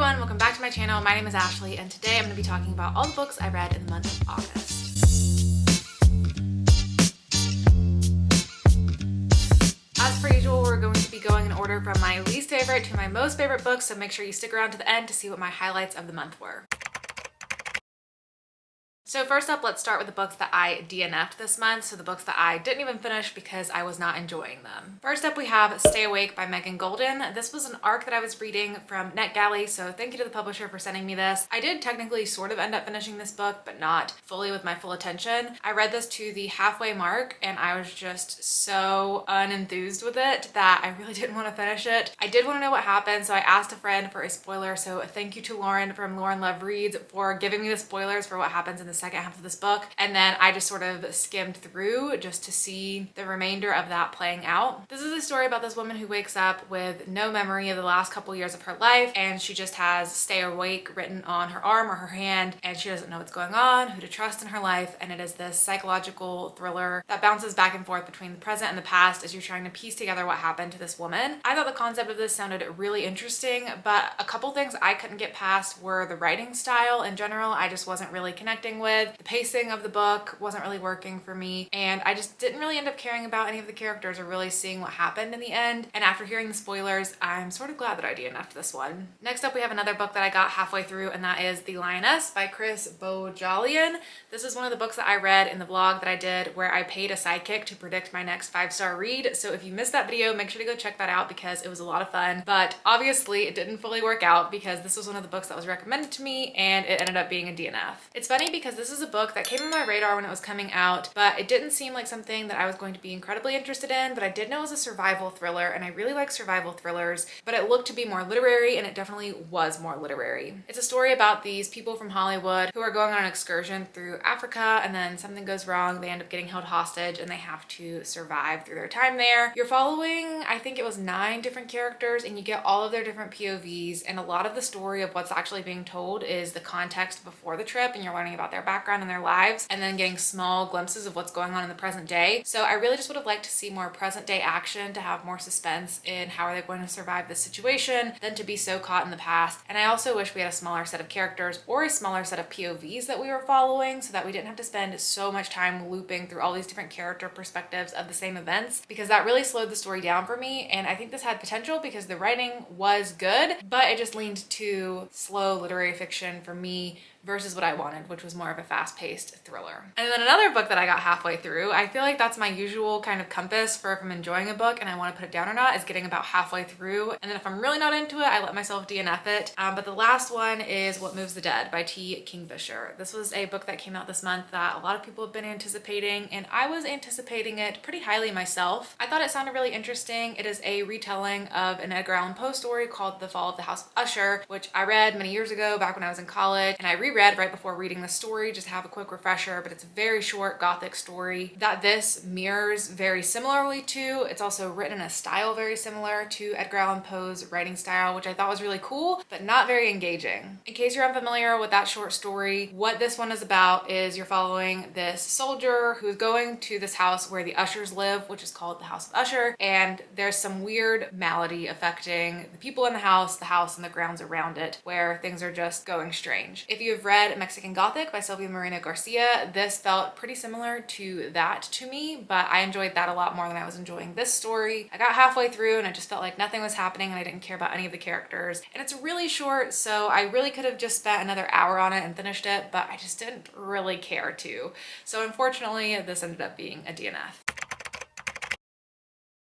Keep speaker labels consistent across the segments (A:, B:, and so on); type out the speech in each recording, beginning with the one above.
A: everyone, welcome back to my channel. My name is Ashley and today I'm going to be talking about all the books I read in the month of August. As per usual, we're going to be going in order from my least favorite to my most favorite books, so make sure you stick around to the end to see what my highlights of the month were. So first up, let's start with the books that I DNF'd this month, so the books that I didn't even finish because I was not enjoying them. First up, we have Stay Awake by Megan Golden. This was an arc that I was reading from NetGalley, so thank you to the publisher for sending me this. I did technically sort of end up finishing this book, but not fully with my full attention. I read this to the halfway mark and I was just so unenthused with it that I really didn't want to finish it. I did want to know what happened, so I asked a friend for a spoiler, so thank you to Lauren from Lauren Love Reads for giving me the spoilers for what happens in the second half of this book, and then I just sort of skimmed through just to see the remainder of that playing out. This is a story about this woman who wakes up with no memory of the last couple years of her life, and she just has Stay Awake written on her arm or her hand, and she doesn't know what's going on, who to trust in her life, and it is this psychological thriller that bounces back and forth between the present and the past as you're trying to piece together what happened to this woman. I thought the concept of this sounded really interesting, but a couple things I couldn't get past were the writing style in general. I just wasn't really connecting with. The pacing of the book wasn't really working for me, and I just didn't really end up caring about any of the characters or really seeing what happened in the end. And after hearing the spoilers, I'm sort of glad that I DNF'd this one. Next up, we have another book that I got halfway through, and that is The Lioness by Chris Bojalian. This is one of the books that I read in the vlog that I did where I paid a sidekick to predict my next 5-star read. So if you missed that video, make sure to go check that out because it was a lot of fun. But obviously it didn't fully work out because this was one of the books that was recommended to me and it ended up being a DNF. It's funny because this is a book that came on my radar when it was coming out, but it didn't seem like something that I was going to be incredibly interested in, but I did know it was a survival thriller and I really like survival thrillers, but it looked to be more literary and it definitely was more literary. It's a story about these people from Hollywood who are going on an excursion through Africa and then something goes wrong, they end up getting held hostage and they have to survive through their time there. You're following, I think it was 9 different characters and you get all of their different POVs, and a lot of the story of what's actually being told is the context before the trip and you're learning about their background and their lives and then getting small glimpses of what's going on in the present day. So I really just would have liked to see more present day action, to have more suspense in how are they going to survive this situation than to be so caught in the past. And I also wish we had a smaller set of characters or a smaller set of POVs that we were following so that we didn't have to spend so much time looping through all these different character perspectives of the same events, because that really slowed the story down for me. And I think this had potential because the writing was good, but it just leaned to slow literary fiction for me versus what I wanted, which was more of a fast-paced thriller. And then another book that I got halfway through, I feel like that's my usual kind of compass for if I'm enjoying a book and I want to put it down or not, is getting about halfway through. And then if I'm really not into it, I let myself DNF it. But the last one is What Moves the Dead by T. Kingfisher. This was a book that came out this month that a lot of people have been anticipating, and I was anticipating it pretty highly myself. I thought it sounded really interesting. It is a retelling of an Edgar Allan Poe story called The Fall of the House of Usher, which I read many years ago back when I was in college, and I reread right before reading the story just to have a quick refresher, but it's a very short gothic story that this mirrors very similarly to. It's also written in a style very similar to Edgar Allan Poe's writing style, which I thought was really cool, but not very engaging. In case you're unfamiliar with that short story, what this one is about is you're following this soldier who's going to this house where the Ushers live, which is called the House of Usher, and there's some weird malady affecting the people in the house, and the grounds around it, where things are just going strange. If you've read Mexican Gothic by Sylvia Moreno Garcia, this felt pretty similar to that to me, but I enjoyed that a lot more than I was enjoying this story. I got halfway through and I just felt like nothing was happening and I didn't care about any of the characters. And it's really short, so I really could have just spent another hour on it and finished it, but I just didn't really care to. So unfortunately, this ended up being a DNF.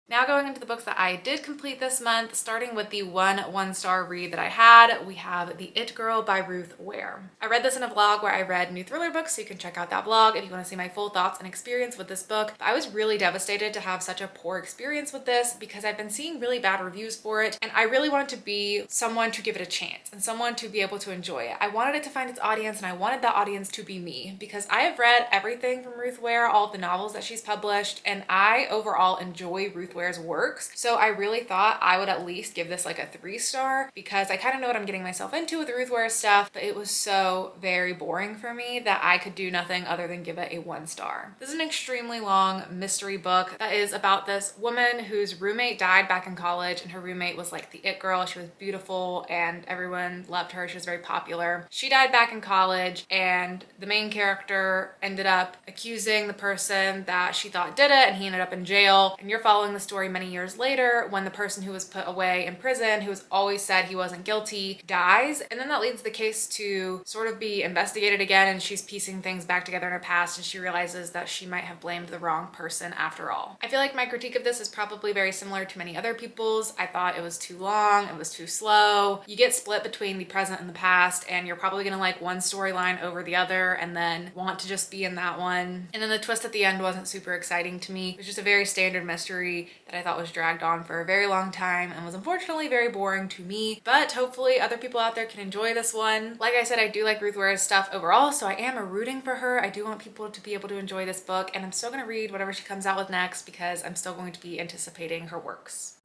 A: Now going into the books that I did complete this month, starting with the one-star read that I had, we have The It Girl by Ruth Ware. I read this in a vlog where I read new thriller books, so you can check out that vlog if you want to see my full thoughts and experience with this book. But I was really devastated to have such a poor experience with this because I've been seeing really bad reviews for it, and I really wanted to be someone to give it a chance and someone to be able to enjoy it. I wanted it to find its audience, and I wanted that audience to be me because I have read everything from Ruth Ware, all of the novels that she's published, and I overall enjoy Ruth Ware's works. So I really thought I would at least give this like a 3-star because I kind of know what I'm getting myself into with Ruth Ware's stuff, but it was so very boring for me that I could do nothing other than give it a 1-star. This is an extremely long mystery book that is about this woman whose roommate died back in college, and her roommate was like the it girl. She was beautiful and everyone loved her. She was very popular. She died back in college, and the main character ended up accusing the person that she thought did it, and he ended up in jail. And you're following the story many years later when the person who was put away in prison, who has always said he wasn't guilty, dies. And then that leads the case to sort of be investigated again, and she's piecing things back together in her past, and she realizes that she might have blamed the wrong person after all. I feel like my critique of this is probably very similar to many other people's. I thought it was too long, it was too slow. You get split between the present and the past, and you're probably gonna like one storyline over the other and then want to just be in that one. And then the twist at the end wasn't super exciting to me. It was just a very standard mystery that I thought was dragged on for a very long time and was unfortunately very boring to me, but hopefully other people out there can enjoy this one. Like I said, I do like Ruth Ware's stuff overall, so I am rooting for her. I do want people to be able to enjoy this book, and I'm still gonna read whatever she comes out with next because I'm still going to be anticipating her works.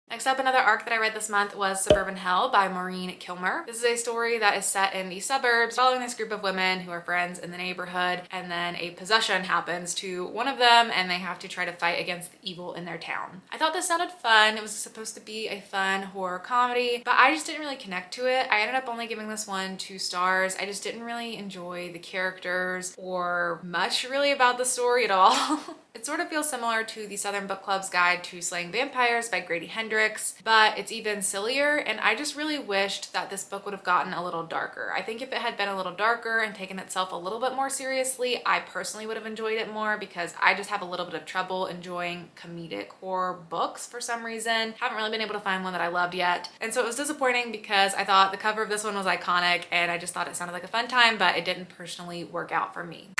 A: Next up, another arc that I read this month was Suburban Hell by Maureen Kilmer. This is a story that is set in the suburbs, following this group of women who are friends in the neighborhood, and then a possession happens to one of them and they have to try to fight against the evil in their town. I thought this sounded fun. It was supposed to be a fun horror comedy, but I just didn't really connect to it. I ended up only giving this one 2 stars. I just didn't really enjoy the characters or much really about the story at all. It sort of feels similar to the Southern Book Club's Guide to Slaying Vampires by Grady Hendrix, but it's even sillier, and I just really wished that this book would have gotten a little darker. I think if it had been a little darker and taken itself a little bit more seriously, I personally would have enjoyed it more because I just have a little bit of trouble enjoying comedic horror books for some reason. Haven't really been able to find one that I loved yet, and so it was disappointing because I thought the cover of this one was iconic and I just thought it sounded like a fun time, but it didn't personally work out for me.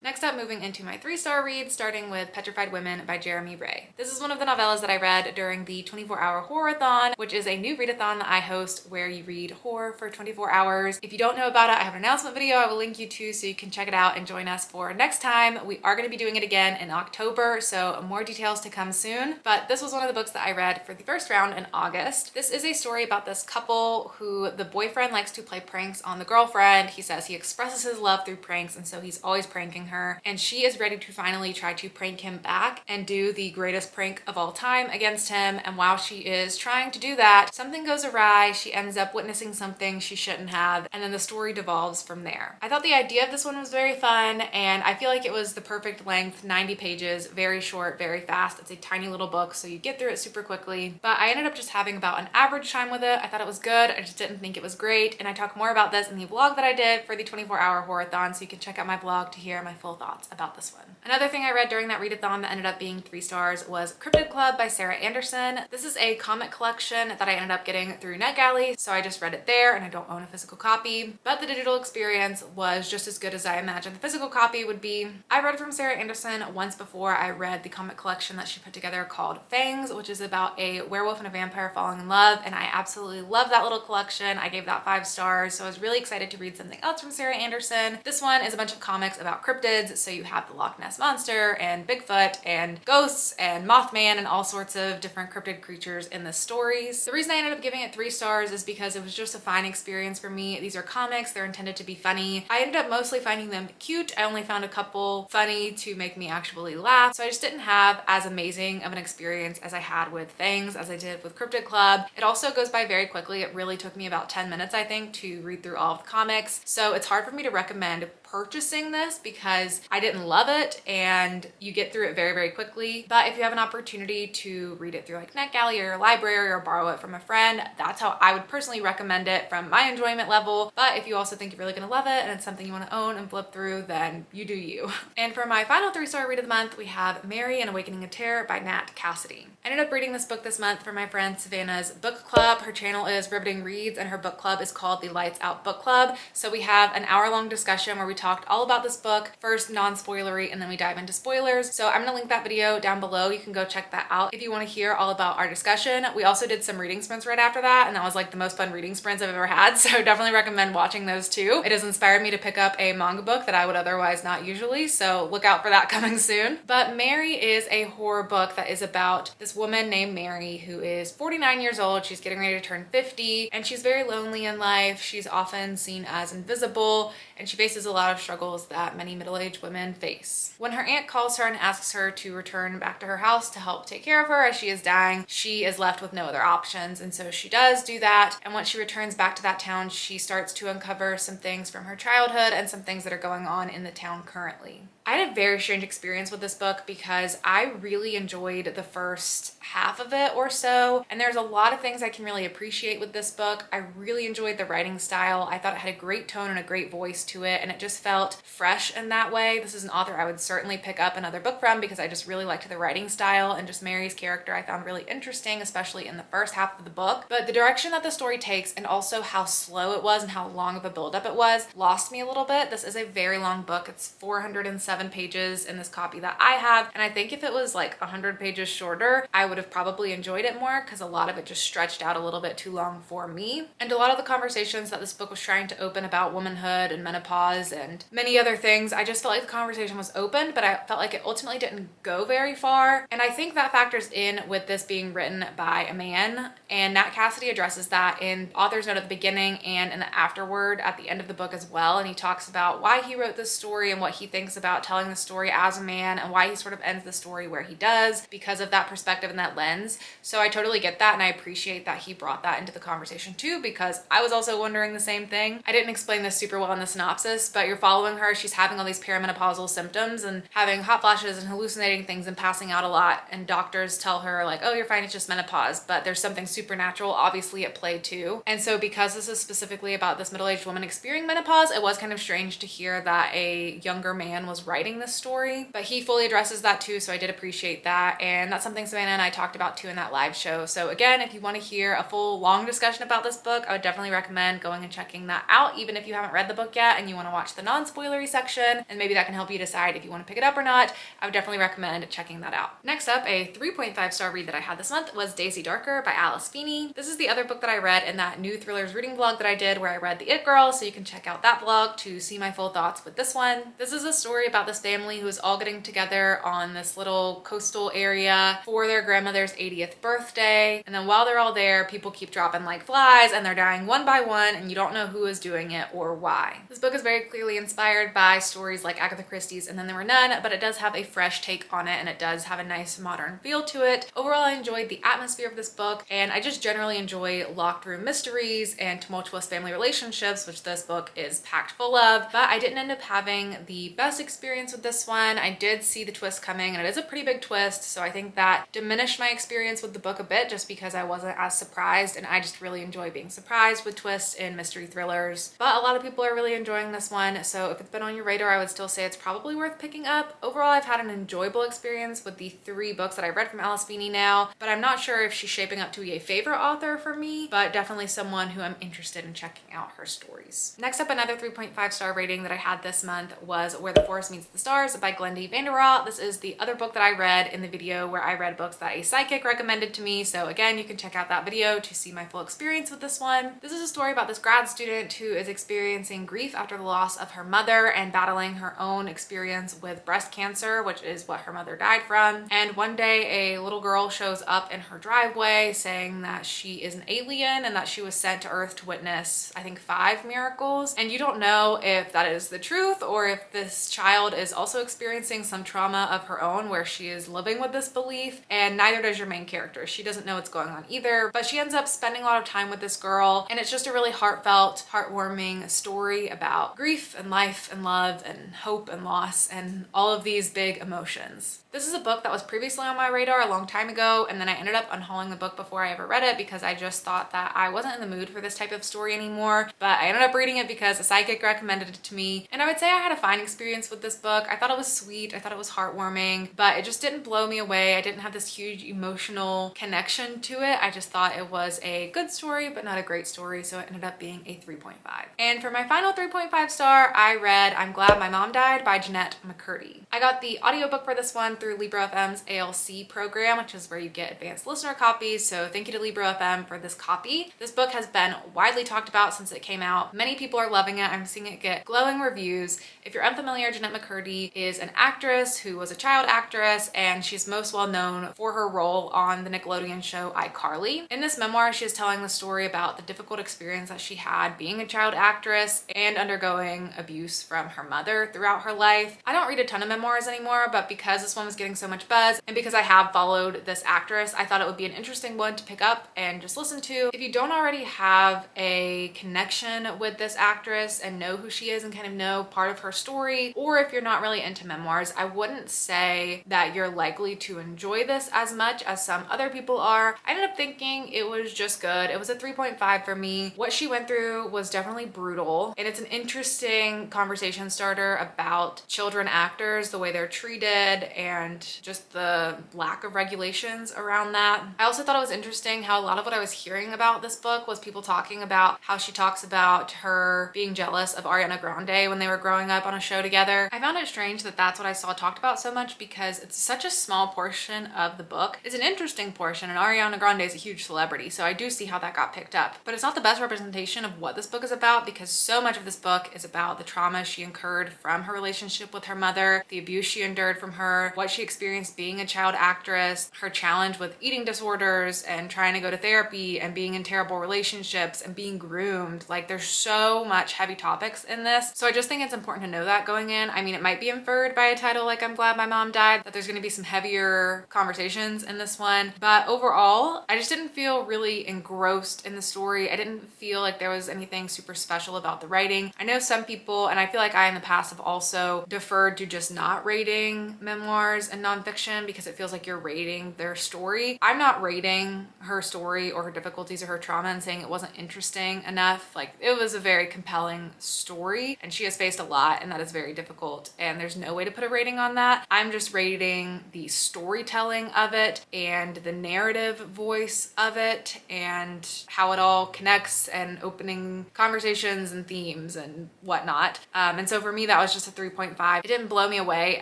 A: Next up, moving into my 3-star read, starting with Petrified Women by Jeremy Ray. This is one of the novellas that I read during the 24-hour horror-a-thon, which is a new readathon that I host where you read horror for 24 hours. If you don't know about it, I have an announcement video I will link you to so you can check it out and join us for next time. We are going to be doing it again in October, so more details to come soon. But this was one of the books that I read for the first round in August. This is a story about this couple who the boyfriend likes to play pranks on the girlfriend. He says he expresses his love through pranks, and so he's always pranking her. And she is ready to finally try to prank him back and do the greatest prank of all time against him. And while she is trying to do that, something goes awry. She ends up witnessing something she shouldn't have, and then the story devolves from there. I thought the idea of this one was very fun, and I feel like it was the perfect length, 90 pages, very short, very fast. It's a tiny little book, so you get through it super quickly. But I ended up just having about an average time with it. I thought it was good. I just didn't think it was great. And I talk more about this in the vlog that I did for the 24-hour horror-a-thon, so you can check out my vlog to hear my full thoughts about this one. Another thing I read during that readathon that ended up being 3 stars was Cryptid Club by Sarah Anderson. This is a comic collection that I ended up getting through NetGalley, so I just read it there and I don't own a physical copy, but the digital experience was just as good as I imagined the physical copy would be. I read from Sarah Anderson once before. I read the comic collection that she put together called Fangs, which is about a werewolf and a vampire falling in love, and I absolutely love that little collection. I gave that 5 stars, so I was really excited to read something else from Sarah Anderson. This one is a bunch of comics about cryptids, so you have the Loch Ness Monster and Bigfoot and ghosts and Mothman and all sorts of different cryptid creatures in the stories. The reason I ended up giving it 3 stars is because it was just a fine experience for me. These are comics, they're intended to be funny. I ended up mostly finding them cute. I only found a couple funny to make me actually laugh, so I just didn't have as amazing of an experience as I had with Fangs, as I did with Cryptid Club. It also goes by very quickly. It really took me about 10 minutes, I think, to read through all of the comics, so it's hard for me to recommend purchasing this because I didn't love it and you get through it very, very quickly. But if you have an opportunity to read it through like NetGalley or your library or borrow it from a friend, that's how I would personally recommend it from my enjoyment level. But if you also think you're really gonna love it and it's something you want to own and flip through, then you do you. And for my final 3-star read of the month, we have Mary and Awakening of Terror by Nat Cassidy. I ended up reading this book this month for my friend Savannah's book club. Her channel is Riveting Reads and her book club is called the Lights Out Book Club. So we have an hour-long discussion where we talked all about this book. First non-spoilery, and then we dive into spoilers. So I'm gonna link that video down below. You can go check that out if you want to hear all about our discussion. We also did some reading sprints right after that, and that was like the most fun reading sprints I've ever had. So definitely recommend watching those too. It has inspired me to pick up a manga book that I would otherwise not usually. So look out for that coming soon. But Mary is a horror book that is about this woman named Mary who is 49 years old. She's getting ready to turn 50, and she's very lonely in life. She's often seen as invisible, and she faces a lot of struggles that many middle-aged women face. When her aunt calls her and asks her to return back to her house to help take care of her as she is dying, she is left with no other options, and so she does do that. And once she returns back to that town, she starts to uncover some things from her childhood and some things that are going on in the town currently. I had a very strange experience with this book because I really enjoyed the first half of it or so, and there's a lot of things I can really appreciate with this book. I really enjoyed the writing style. I thought it had a great tone and a great voice to it, and it just felt fresh in that way. This is an author I would certainly pick up another book from because I just really liked the writing style, and just Mary's character I found really interesting, especially in the first half of the book. But the direction that the story takes, and also how slow it was and how long of a buildup it was, lost me a little bit. This is a very long book. It's 407 pages in this copy that I have, and I think if it was like 100 pages shorter, I would have probably enjoyed it more because a lot of it just stretched out a little bit too long for me. And a lot of the conversations that this book was trying to open about womanhood and menopause and many other things, I just felt like the conversation was open, but I felt like it ultimately didn't go very far. And I think that factors in with this being written by a man, and Nat Cassidy addresses that in author's note at the beginning and in the afterword at the end of the book as well. And he talks about why he wrote this story and what he thinks about telling the story as a man, and why he sort of ends the story where he does because of that perspective and that lens. So I totally get that, and I appreciate that he brought that into the conversation too, because I was also wondering the same thing. I didn't explain this super well in the synopsis, but you're following her. She's having all these perimenopausal symptoms and having hot flashes and hallucinating things and passing out a lot, and doctors tell her like, oh, you're fine, it's just menopause, but there's something supernatural obviously at play too. And so because this is specifically about this middle-aged woman experiencing menopause, it was kind of strange to hear that a younger man was writing this story, but he fully addresses that too, so I did appreciate that. And that's something Savannah and I talked about too in that live show. So again, if you want to hear a full long discussion about this book, I would definitely recommend going and checking that out, even if you haven't read the book yet and you want to watch the non-spoilery section, and maybe that can help you decide if you want to pick it up or not. I would definitely recommend checking that out. Next up, a 3.5 star read that I had this month was Daisy Darker by Alice Feeney. This is the other book that I read in that new thrillers reading vlog that I did where I read The It Girl, so you can check out that vlog to see my full thoughts with this one. This is a story about this family who is all getting together on this little coastal area for their grandmother's 80th birthday, and then while they're all there, people keep dropping like flies and they're dying one by one, and you don't know who is doing it or why. This book is very clearly inspired by stories like Agatha Christie's And Then There Were None, but it does have a fresh take on it, and it does have a nice modern feel to it. Overall, I enjoyed the atmosphere of this book, and I just generally enjoy locked room mysteries and tumultuous family relationships, which this book is packed full of. But I didn't end up having the best experience with this one. I did see the twist coming, and it is a pretty big twist, so I think that diminished my experience with the book a bit just because I wasn't as surprised, and I just really enjoy being surprised with twists in mystery thrillers. But a lot of people are really enjoying this one, so if it's been on your radar, I would still say it's probably worth picking up. Overall, I've had an enjoyable experience with the 3 books that I read from Alice Feeney now, but I'm not sure if she's shaping up to be a favorite author for me, but definitely someone who I'm interested in checking out her stories. Next up, another 3.5 star rating that I had this month was Where the Forest Meets the Stars by Glendy Vanderwaal. This is the other book that I read in the video where I read books that a psychic recommended to me, so again, you can check out that video to see my full experience with this one. This is a story about this grad student who is experiencing grief after the loss of her mother and battling her own experience with breast cancer, which is what her mother died from. And one day a little girl shows up in her driveway saying that she is an alien and that she was sent to Earth to witness, I think, 5 miracles. And you don't know if that is the truth or if this child is also experiencing some trauma of her own where she is living with this belief, and neither does your main character. She doesn't know what's going on either, but she ends up spending a lot of time with this girl, and it's just a really heartfelt, heartwarming story about grief and life and love and hope and loss and all of these big emotions. This is a book that was previously on my radar a long time ago, and then I ended up unhauling the book before I ever read it because I just thought that I wasn't in the mood for this type of story anymore. But I ended up reading it because a psychic recommended it to me, and I would say I had a fine experience with this book. I thought it was sweet, I thought it was heartwarming, but it just didn't blow me away. I didn't have this huge emotional connection to it. I just thought it was a good story, but not a great story, so it ended up being a 3.5. And for my final 3.5 star, I read I'm Glad My Mom Died by Jennette McCurdy. I got the audiobook for this one through Libro FM's ALC program, which is where you get advanced listener copies, so thank you to Libro FM for this copy. This book has been widely talked about since it came out. Many people are loving it. I'm seeing it get glowing reviews. If you're unfamiliar, Jennette McCurdy is an actress who was a child actress, and she's most well known for her role on the Nickelodeon show iCarly. In this memoir, she is telling the story about the difficult experience that she had being a child actress and undergoing abuse from her mother throughout her life. I don't read a ton of memoirs anymore, but because this one was getting so much buzz and because I have followed this actress, I thought it would be an interesting one to pick up and just listen to. If you don't already have a connection with this actress and know who she is and kind of know part of her story, or if you're not really into memoirs, I wouldn't say that you're likely to enjoy this as much as some other people are. I ended up thinking it was just good. It was a 3.5 for me. What she went through was definitely brutal, and it's an interesting conversation starter about children actors, the way they're treated, and just the lack of regulations around that. I also thought it was interesting how a lot of what I was hearing about this book was people talking about how she talks about her being jealous of Ariana Grande when they were growing up on a show together. I found it strange that that's what I saw talked about so much because it's such a small portion of the book. It's an interesting portion, and Ariana Grande is a huge celebrity, so I do see how that got picked up. But it's not the best representation of what this book is about because so much of this book is about the trauma she incurred from her relationship with her mother, the abuse she endured from her, what she experienced being a child actress, her challenge with eating disorders and trying to go to therapy and being in terrible relationships and being groomed. Like, there's so much heavy topics in this. So I just think it's important to know that going in. I mean, it might be inferred by a title like I'm Glad My Mom Died that there's going to be some heavier conversations in this one. But overall, I just didn't feel really engrossed in the story. I didn't feel like there was anything super special about the writing. I know some people, and I feel like I in the past have also deferred to just not rating memoirs and nonfiction because it feels like you're rating their story. I'm not rating her story or her difficulties or her trauma and saying it wasn't interesting enough. Like, it was a very compelling story and she has faced a lot, and that is very difficult, and there's no way to put a rating on that. I'm just rating the storytelling of it and the narrative voice of it and how it all connects and opening conversations and themes and whatnot. And so for me, that was just a 3.5. It didn't blow me away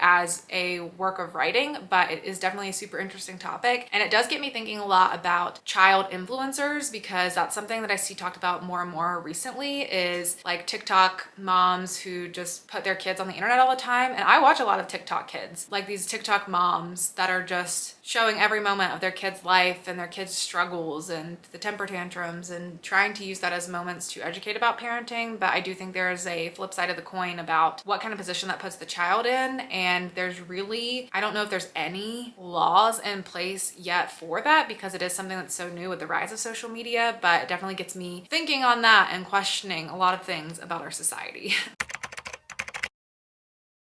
A: as a work of writing, but it is definitely a super interesting topic. And it does get me thinking a lot about child influencers because that's something that I see talked about more and more recently, is like TikTok moms who just put their kids on the internet all the time. And I watch a lot of TikTok kids, like these TikTok moms that are just showing every moment of their kids' life and their kids' struggles and the temper tantrums and trying to use that as moments to educate about parenting. But I do think there is a flip side of the coin about what kind of position that puts the child in. And there's really, I don't know if there's any laws in place yet for that because it is something that's so new with the rise of social media, but it definitely gets me thinking on that and questioning a lot of things about our society.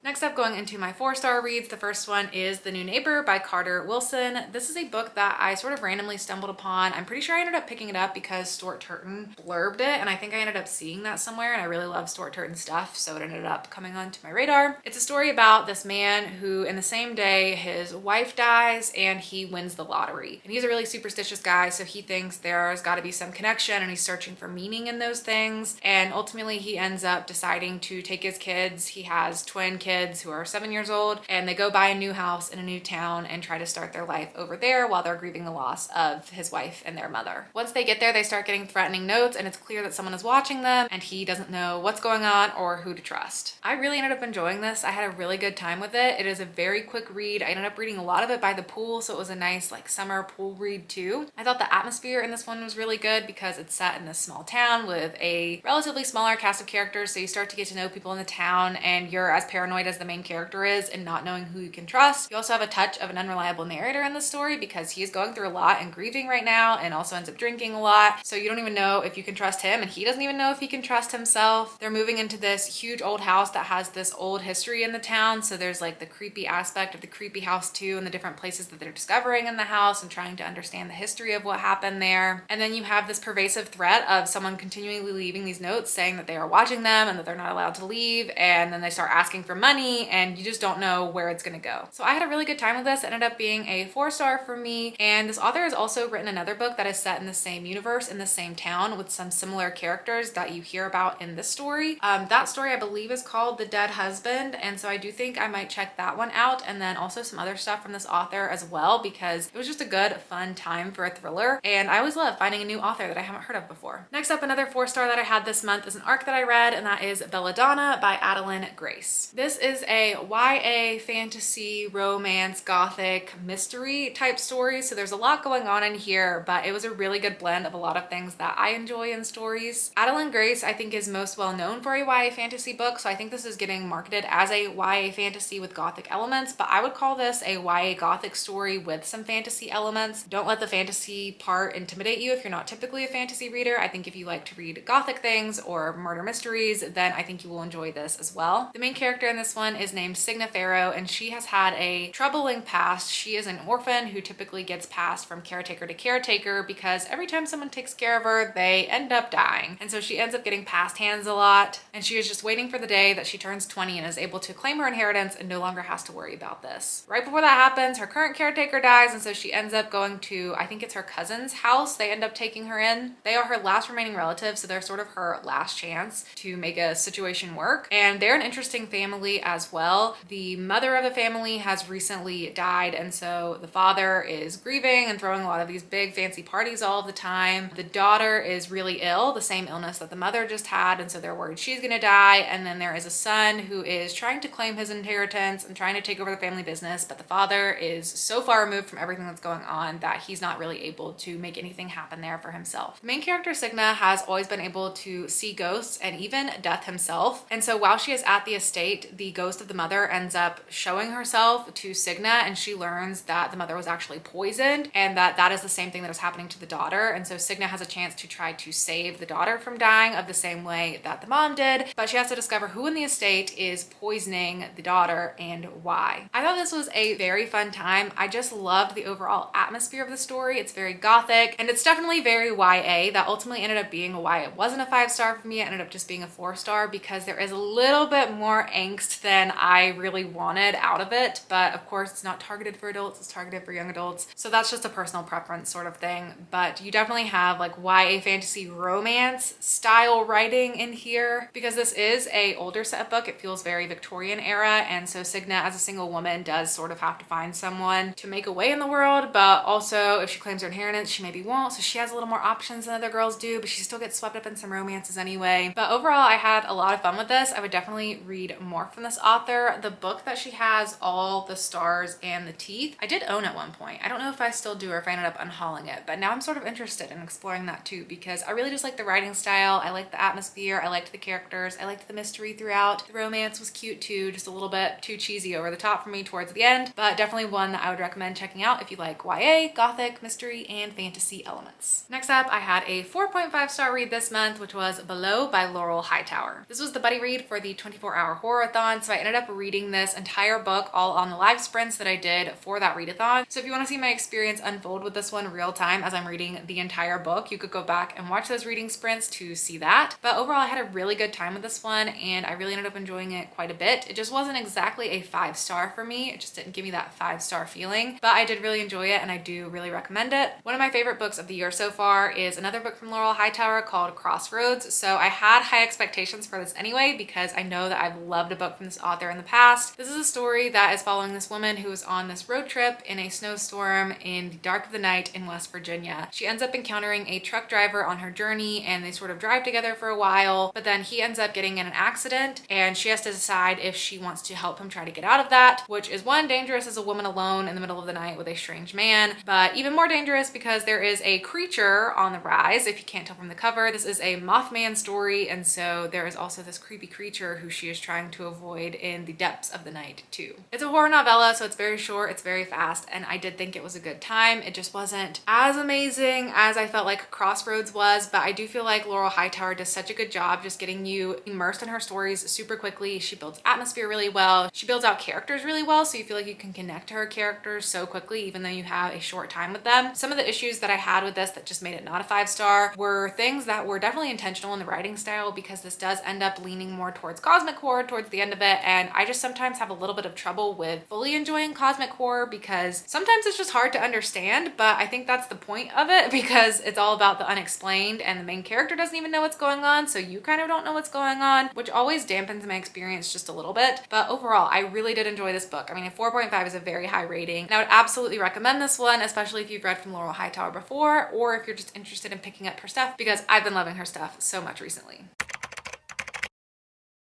A: Next up, going into my 4-star reads, the first one is The New Neighbor by Carter Wilson. This is a book that I sort of randomly stumbled upon. I'm pretty sure I ended up picking it up because Stuart Turton blurbed it, and I think I ended up seeing that somewhere, and I really love Stuart Turton stuff, so it ended up coming onto my radar. It's a story about this man who, in the same day, his wife dies and he wins the lottery. And he's a really superstitious guy, so he thinks there's got to be some connection, and he's searching for meaning in those things. And ultimately, he ends up deciding to take his kids. He has twin kids who are 7 years old, and they go buy a new house in a new town and try to start their life over there while they're grieving the loss of his wife and their mother. Once they get there, they start getting threatening notes, and it's clear that someone is watching them, and he doesn't know what's going on or who to trust. I really ended up enjoying this. I had a really good time with it. It is a very quick read. I ended up reading a lot of it by the pool, so it was a nice like summer pool read too. I thought the atmosphere in this one was really good because it's set in this small town with a relatively smaller cast of characters, so you start to get to know people in the town, and you're as paranoid as as the main character is and not knowing who you can trust. You also have a touch of an unreliable narrator in the story because he's going through a lot and grieving right now and also ends up drinking a lot. So you don't even know if you can trust him and he doesn't even know if he can trust himself. They're moving into this huge old house that has this old history in the town. So there's like the creepy aspect of the creepy house too, and the different places that they're discovering in the house and trying to understand the history of what happened there. And then you have this pervasive threat of someone continually leaving these notes saying that they are watching them and that they're not allowed to leave. And then they start asking for money and you just don't know where it's gonna go. So I had a really good time with this. It ended up being a 4-star for me. And this author has also written another book that is set in the same universe, in the same town, with some similar characters that you hear about in this story. That story I believe is called The Dead Husband. And so I do think I might check that one out. And then also some other stuff from this author as well, because it was just a good, fun time for a thriller. And I always love finding a new author that I haven't heard of before. Next up, another 4-star that I had this month is an arc that I read, and that is Belladonna by Adeline Grace. This is a YA fantasy, romance, gothic, mystery type story. So there's a lot going on in here, but it was a really good blend of a lot of things that I enjoy in stories. Adeline Grace, I think, is most well known for a YA fantasy book. So I think this is getting marketed as a YA fantasy with gothic elements, but I would call this a YA gothic story with some fantasy elements. Don't let the fantasy part intimidate you if you're not typically a fantasy reader. I think if you like to read gothic things or murder mysteries, then I think you will enjoy this as well. The main character in this one is named Signa Farrow, and she has had a troubling past. She is an orphan who typically gets passed from caretaker to caretaker because every time someone takes care of her, they end up dying. And so she ends up getting passed hands a lot, and she is just waiting for the day that she turns 20 and is able to claim her inheritance and no longer has to worry about this. Right before that happens, her current caretaker dies, and so she ends up going to, I think it's her cousin's house. They end up taking her in. They are her last remaining relative, so they're sort of her last chance to make a situation work. And they're an interesting family as well. The mother of the family has recently died, and so the father is grieving and throwing a lot of these big fancy parties all the time. The daughter is really ill, the same illness that the mother just had, and so they're worried she's gonna die. And then there is a son who is trying to claim his inheritance and trying to take over the family business, but the father is so far removed from everything that's going on that he's not really able to make anything happen there for himself. The main character, Signa, has always been able to see ghosts and even death himself. And so while she is at the estate, the ghost of the mother ends up showing herself to Signa, and she learns that the mother was actually poisoned and that is the same thing that was happening to the daughter. And so Signa has a chance to try to save the daughter from dying of the same way that the mom did, but she has to discover who in the estate is poisoning the daughter and why. I thought this was a very fun time. I just loved the overall atmosphere of the story. It's very gothic and it's definitely very YA. That ultimately ended up being why it wasn't a 5-star for me. It ended up just being a 4-star because there is a little bit more angst than I really wanted out of it. But of course, it's not targeted for adults, it's targeted for young adults. So that's just a personal preference sort of thing. But you definitely have like YA fantasy romance style writing in here because this is a older set book. It feels very Victorian era. And so Signa, as a single woman, does sort of have to find someone to make a way in the world. But also if she claims her inheritance, she maybe won't. So she has a little more options than other girls do, but she still gets swept up in some romances anyway. But overall, I had a lot of fun with this. I would definitely read more from this author. The book that she has, All the Stars and the Teeth, I did own at one point. I don't know if I still do or if I ended up unhauling it, but now I'm sort of interested in exploring that too because I really just like the writing style. I like the atmosphere. I liked the characters. I liked the mystery throughout. The romance was cute too, just a little bit too cheesy over the top for me towards the end, but definitely one that I would recommend checking out if you like YA, gothic, mystery, and fantasy elements. Next up, I had a 4.5-star read this month, which was Below by Laurel Hightower. This was the buddy read for the 24-hour horror-a-thon, so I ended up reading this entire book all on the live sprints that I did for that readathon. So if you want to see my experience unfold with this one real time as I'm reading the entire book, you could go back and watch those reading sprints to see that. But overall, I had a really good time with this one and I really ended up enjoying it quite a bit. It just wasn't exactly a 5-star for me. It just didn't give me that 5-star feeling, but I did really enjoy it and I do really recommend it. One of my favorite books of the year so far is another book from Laurel Hightower called Crossroads. So I had high expectations for this anyway because I know that I've loved a book from this author in the past. This is a story that is following this woman who is on this road trip in a snowstorm in the dark of the night in West Virginia. She ends up encountering a truck driver on her journey and they sort of drive together for a while, but then he ends up getting in an accident and she has to decide if she wants to help him try to get out of that, which is one, dangerous as a woman alone in the middle of the night with a strange man, but even more dangerous because there is a creature on the rise. If you can't tell from the cover, this is a Mothman story, and so there is also this creepy creature who she is trying to avoid enjoyed in the depths of the night too. It's a horror novella, so it's very short, it's very fast, and I did think it was a good time. It just wasn't as amazing as I felt like Crossroads was, but I do feel like Laurel Hightower does such a good job just getting you immersed in her stories super quickly. She builds atmosphere really well. She builds out characters really well, so you feel like you can connect to her characters so quickly even though you have a short time with them. Some of the issues that I had with this that just made it not a 5-star were things that were definitely intentional in the writing style, because this does end up leaning more towards cosmic horror towards the end of it, and I just sometimes have a little bit of trouble with fully enjoying cosmic horror because sometimes it's just hard to understand, but I think that's the point of it because it's all about the unexplained and the main character doesn't even know what's going on, so you kind of don't know what's going on, which always dampens my experience just a little bit. But overall, I really did enjoy this book. I mean, a 4.5 is a very high rating, and I would absolutely recommend this one, especially if you've read from Laurel Hightower before, or if you're just interested in picking up her stuff, because I've been loving her stuff so much recently.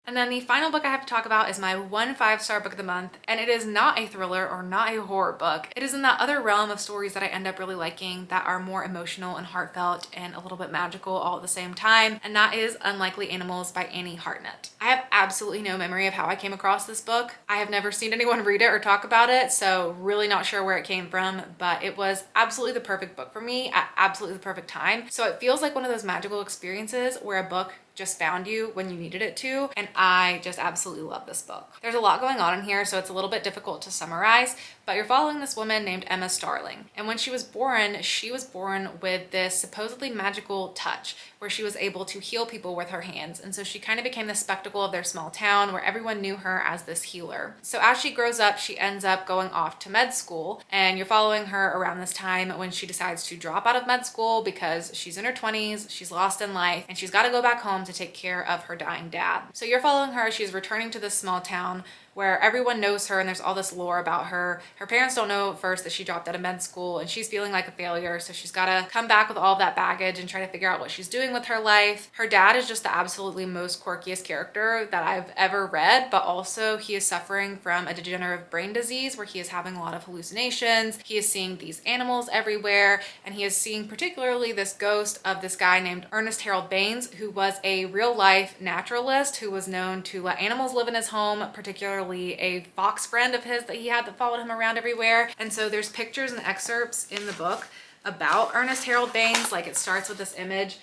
A: And then the final book I have to talk about is my 1 5-star book of the month, and it is not a thriller or not a horror book. It is in that other realm of stories that I end up really liking that are more emotional and heartfelt and a little bit magical all at the same time, and that is Unlikely Animals by Annie Hartnett. I have absolutely no memory of how I came across this book. I have never seen anyone read it or talk about it, so really not sure where it came from, but it was absolutely the perfect book for me at absolutely the perfect time. So it feels like one of those magical experiences where a book just found you when you needed it to, and I just absolutely love this book. There's a lot going on in here, so it's a little bit difficult to summarize, but you're following this woman named Emma Starling, and when she was born with this supposedly magical touch where she was able to heal people with her hands, and so she kind of became the spectacle of their small town where everyone knew her as this healer. So as she grows up, she ends up going off to med school, and you're following her around this time when she decides to drop out of med school because she's in her 20s, she's lost in life, and she's got to go back home to take care of her dying dad. So you're following her. She's returning to this small town where everyone knows her and there's all this lore about her. Her parents don't know at first that she dropped out of med school and she's feeling like a failure, so she's got to come back with all of that baggage and try to figure out what she's doing with her life. Her dad is just the absolutely most quirkiest character that I've ever read, but also he is suffering from a degenerative brain disease where he is having a lot of hallucinations. He is seeing these animals everywhere, and he is seeing particularly this ghost of this guy named Ernest Harold Baines, who was a real-life naturalist who was known to let animals live in his home, particularly a fox friend of his that he had that followed him around everywhere. And so there's pictures and excerpts in the book about Ernest Harold Baines. Like, it starts with this image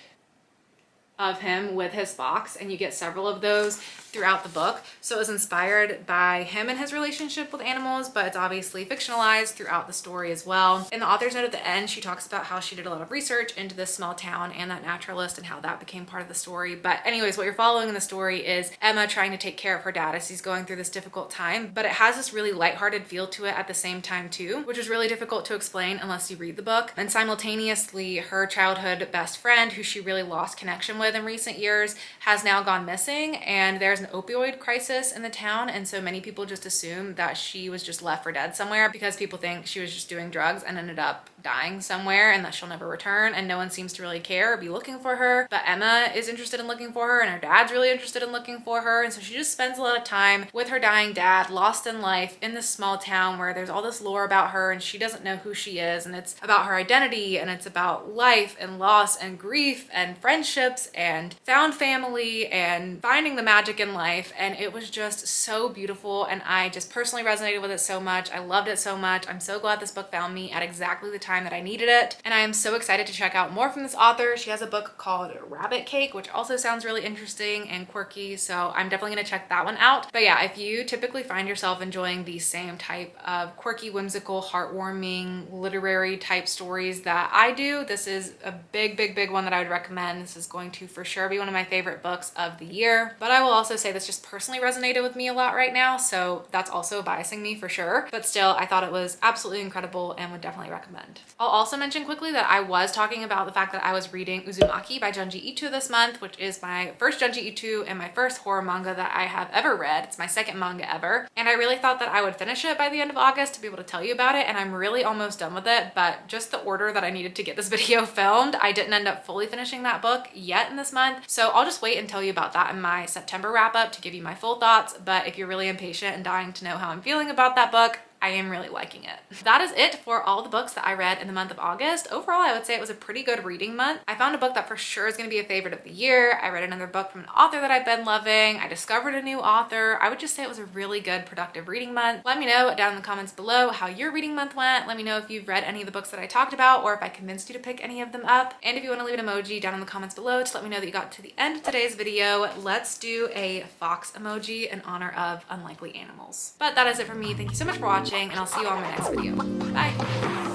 A: of him with his fox, and you get several of those throughout the book. So it was inspired by him and his relationship with animals, but it's obviously fictionalized throughout the story as well. In the author's note at the end, she talks about how she did a lot of research into this small town and that naturalist and how that became part of the story. But anyways, what you're following in the story is Emma trying to take care of her dad as he's going through this difficult time, but it has this really lighthearted feel to it at the same time too, which is really difficult to explain unless you read the book. And simultaneously, her childhood best friend, who she really lost connection with in recent years, has now gone missing, and there's an opioid crisis in the town, and so many people just assume that she was just left for dead somewhere because people think she was just doing drugs and ended up dying somewhere and that she'll never return, and no one seems to really care or be looking for her. But Emma is interested in looking for her, and her dad's really interested in looking for her, and so she just spends a lot of time with her dying dad, lost in life in this small town where there's all this lore about her and she doesn't know who she is, and it's about her identity, and it's about life and loss and grief and friendships and found family and finding the magic in life. And it was just so beautiful, and I just personally resonated with it so much. I loved it so much. I'm so glad this book found me at exactly the time that I needed it, and I am so excited to check out more from this author. She has a book called Rabbit Cake, which also sounds really interesting and quirky, so I'm definitely going to check that one out. But yeah, if you typically find yourself enjoying the same type of quirky, whimsical, heartwarming, literary type stories that I do, this is a big one that I would recommend. This is going to for sure be one of my favorite books of the year. But I will also say this just personally resonated with me a lot right now, so that's also biasing me for sure. But still, I thought it was absolutely incredible and would definitely recommend. I'll also mention quickly that I was talking about the fact that I was reading Uzumaki by Junji Ito this month, which is my first Junji Ito and my first horror manga that I have ever read. It's my second manga ever, and I really thought that I would finish it by the end of August to be able to tell you about it, and I'm really almost done with it. But just the order that I needed to get this video filmed, I didn't end up fully finishing that book yet in this month, so I'll just wait and tell you about that in my September wrap up to give you my full thoughts. But if you're really impatient and dying to know how I'm feeling about that book, I am really liking it. That is it for all the books that I read in the month of August. Overall, I would say it was a pretty good reading month. I found a book that for sure is going to be a favorite of the year. I read another book from an author that I've been loving. I discovered a new author. I would just say it was a really good, productive reading month. Let me know down in the comments below how your reading month went. Let me know if you've read any of the books that I talked about or if I convinced you to pick any of them up. And if you want to leave an emoji down in the comments below to let me know that you got to the end of today's video, let's do a fox emoji in honor of unlikely animals. But that is it for me. Thank you so much for watching, and I'll see you on my next video. Bye.